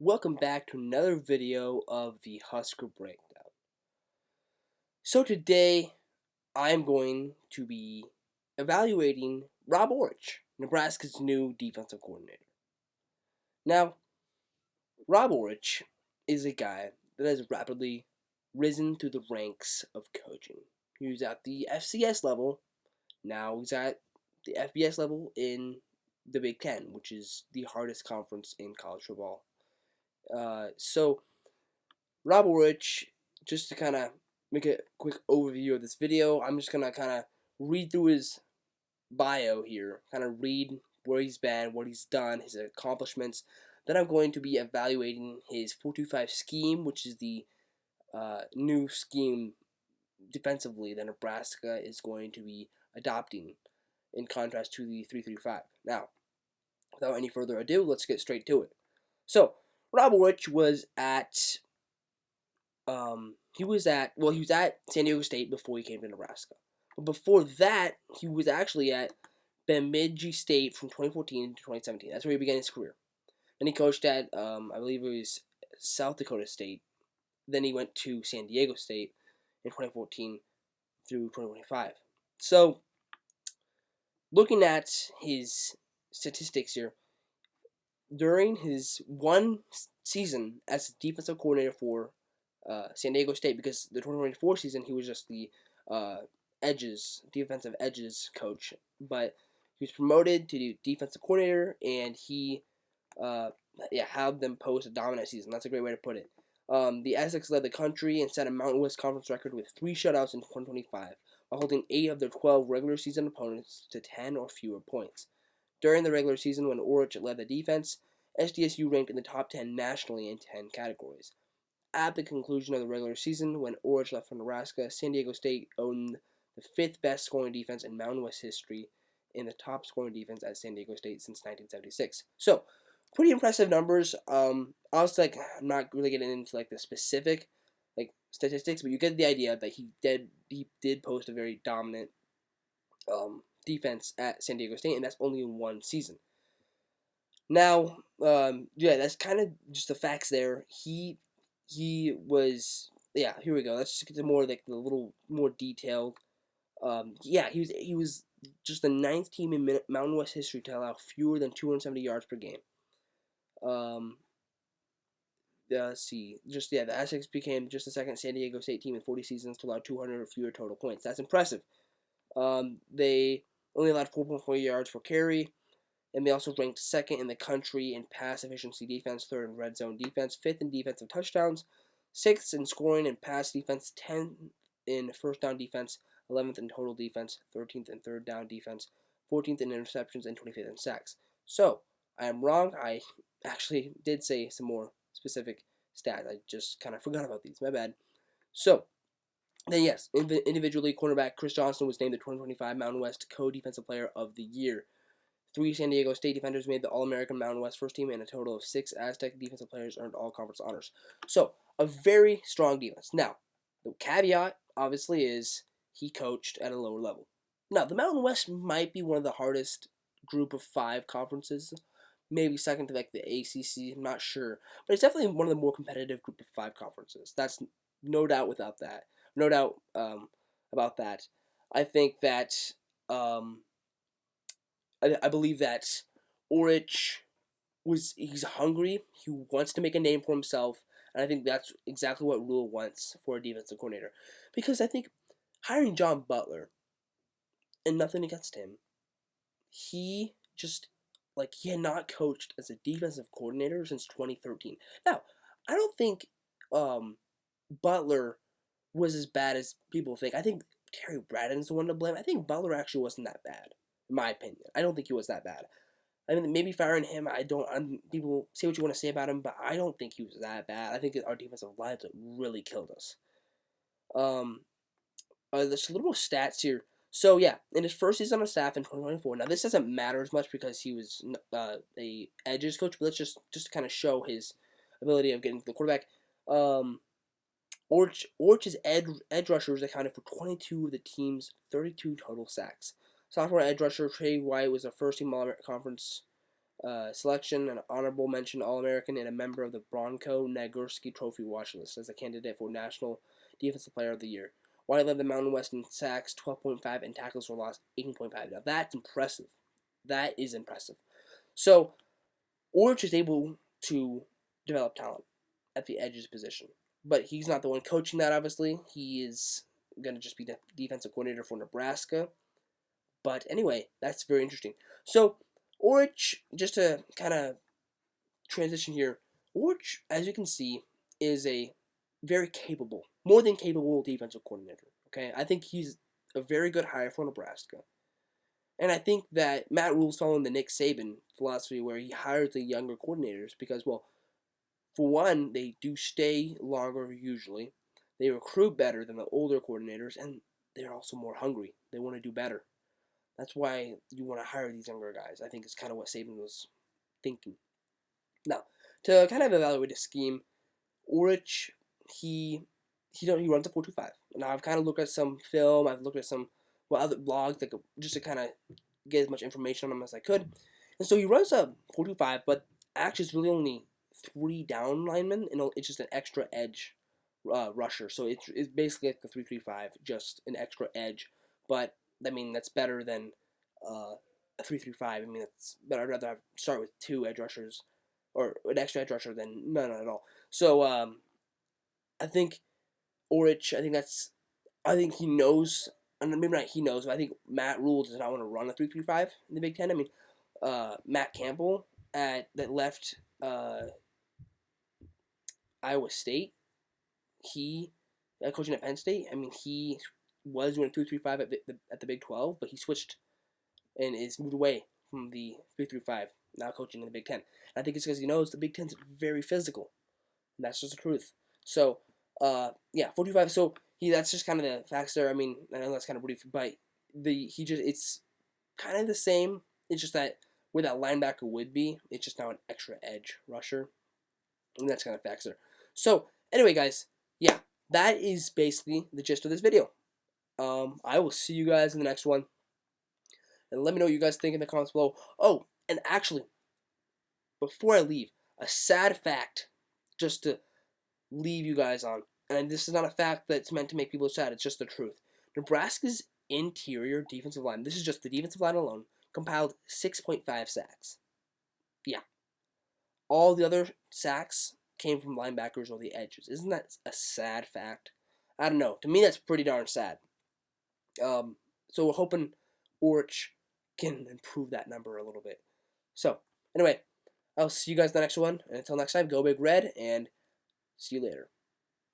Welcome back to another video of the Husker Breakdown. So today, I'm going to be evaluating Rob Aurich, Nebraska's new defensive coordinator. Now, Rob Aurich is a guy that has rapidly risen through the ranks of coaching. He was at the FCS level, now he's at the FBS level in the Big Ten, which is the hardest conference in college football. So Rob Aurich, just to kind of make a quick overview of this video, I'm just going to kind of read through his bio here, kind of read where he's been, what he's done, his accomplishments. Then I'm going to be evaluating his 4-2-5 scheme, which is the new scheme defensively that Nebraska is going to be adopting in contrast to the 3-3-5. Now, without any further ado, let's get straight to it. So, Rob Aurich was at he was at San Diego State before he came to Nebraska. But before that, he was actually at Bemidji State from 2014 to 2017. That's where he began his career. Then he coached at, I believe it was South Dakota State. Then he went to San Diego State in 2014 through 2025. So, looking at his statistics here, during his one season as defensive coordinator for San Diego State, because the 2024 season he was just the defensive edges coach, but he was promoted to defensive coordinator, and he had them post a dominant season. That's a great way to put it. The Essex led the country and set a Mountain West Conference record with 3 shutouts in 2025, while holding 8 of their 12 regular season opponents to 10 or fewer points. During the regular season, when Aurich led the defense, SDSU ranked in the top 10 nationally in 10 categories. At the conclusion of the regular season, when Aurich left for Nebraska, San Diego State owned the 5th best scoring defense in Mountain West history and the top scoring defense at San Diego State since 1976. So, pretty impressive numbers. I'm not really getting into the specific statistics, but you get the idea that he did post a very dominant defense at San Diego State, and that's only in one season. Now, that's kind of just the facts there. He was, here we go. Let's just get to more the little more detailed. He was just the 9th team in Mountain West history to allow fewer than 270 yards per game. Let's see. The Essex became just the second San Diego State team in 40 seasons to allow 200 or fewer total points. That's impressive. They only allowed 4.4 yards per carry, and they also ranked 2nd in the country in pass efficiency defense, 3rd in red zone defense, 5th in defensive touchdowns, 6th in scoring and pass defense, 10th in first down defense, 11th in total defense, 13th in third down defense, 14th in interceptions, and 25th in sacks. So, I am wrong. I actually did say some more specific stats. I just kind of forgot about these. My bad. So, then yes, individually, cornerback Chris Johnston was named the 2025 Mountain West Co-Defensive Player of the Year. 3 San Diego State defenders made the All-American Mountain West first team, and a total of 6 Aztec defensive players earned all-conference honors. So, a very strong defense. Now, the caveat, obviously, is he coached at a lower level. Now, the Mountain West might be one of the hardest group of 5 conferences, maybe second to the ACC, I'm not sure. But it's definitely one of the more competitive group of 5 conferences. That's no doubt without that. No doubt about that. I think that I believe that Aurich he's hungry. He wants to make a name for himself, and I think that's exactly what Rule wants for a defensive coordinator. Because I think hiring John Butler, and nothing against him, he just he had not coached as a defensive coordinator since 2013. Now, I don't think Butler was as bad as people think. I think Terry Braden's the one to blame. I think Butler actually wasn't that bad, in my opinion. I don't think he was that bad. I mean, maybe firing him, people say what you want to say about him, but I don't think he was that bad. I think our defensive lines really killed us. There's a little more stats here. So, in his first season on staff in 2024, now this doesn't matter as much because he was a edges coach, but let's just to kind of show his ability of getting to the quarterback. Aurich's edge rushers accounted for 22 of the team's 32 total sacks. Sophomore edge rusher Trey White was a first-team All-Conference selection, an honorable mention All-American, and a member of the Bronco Nagurski Trophy watch list as a candidate for National Defensive Player of the Year. While he led the Mountain West in sacks, 12.5, and tackles for loss, 18.5. Now that's impressive. That is impressive. So, Orich is able to develop talent at the edges position. But he's not the one coaching that, obviously. He is going to just be the defensive coordinator for Nebraska. But anyway, that's very interesting. So, Orich, just to kind of transition here, Orich, as you can see, is a very capable, more than capable defensive coordinator. Okay, I think he's a very good hire for Nebraska. And I think that Matt Rule's following the Nick Saban philosophy where he hires the younger coordinators because, well, for one, they do stay longer usually. They recruit better than the older coordinators, and they're also more hungry. They want to do better. That's why you want to hire these younger guys. I think it's kind of what Saban was thinking. Now, to kind of evaluate the scheme, Orich, he runs a 4-2-5. Now, I've kind of looked at some film. I've looked at some other blogs just to kind of get as much information on him as I could. And so he runs a 4-2-5, but actually it's really only 3 down linemen, and it's just an extra edge rusher. So it's basically like a 3-3-5, just an extra edge. But I mean that's better than a 3-3-5. I mean that's better. I'd rather start with 2 edge rushers or an extra edge rusher than none at all. So I think Orich. I think he knows. And maybe not he knows, but I think Matt Rule does not want to run a 3-3-5 in the Big Ten. I mean, Matt Campbell that left Iowa State, he coaching at Penn State. I mean, he was doing 3-3-5 at the Big 12, but he switched and is moved away from the 3-3-5, now coaching in the Big Ten. And I think it's because he knows the Big Ten's very physical, and that's just the truth. So, yeah, 4-2-5. So that's just kind of the facts there. I mean, I know that's kind of brief, but it's kind of the same. It's just that where that linebacker would be, it's just now an extra edge rusher, and that's kind of facts there. So anyway, guys, yeah, that is basically the gist of this video. I will see you guys in the next one, and let me know what you guys think in the comments below. Oh, and actually, before I leave, a sad fact, just to leave you guys on. And this is not a fact that's meant to make people sad. It's just the truth. Nebraska's interior defensive line, this is just the defensive line alone, compiled 6.5 sacks. Yeah. All the other sacks came from linebackers or the edges. Isn't that a sad fact? I don't know. To me, that's pretty darn sad. So we're hoping Orich can improve that number a little bit. So, anyway, I'll see you guys in the next one. And until next time, go Big Red, and see you later.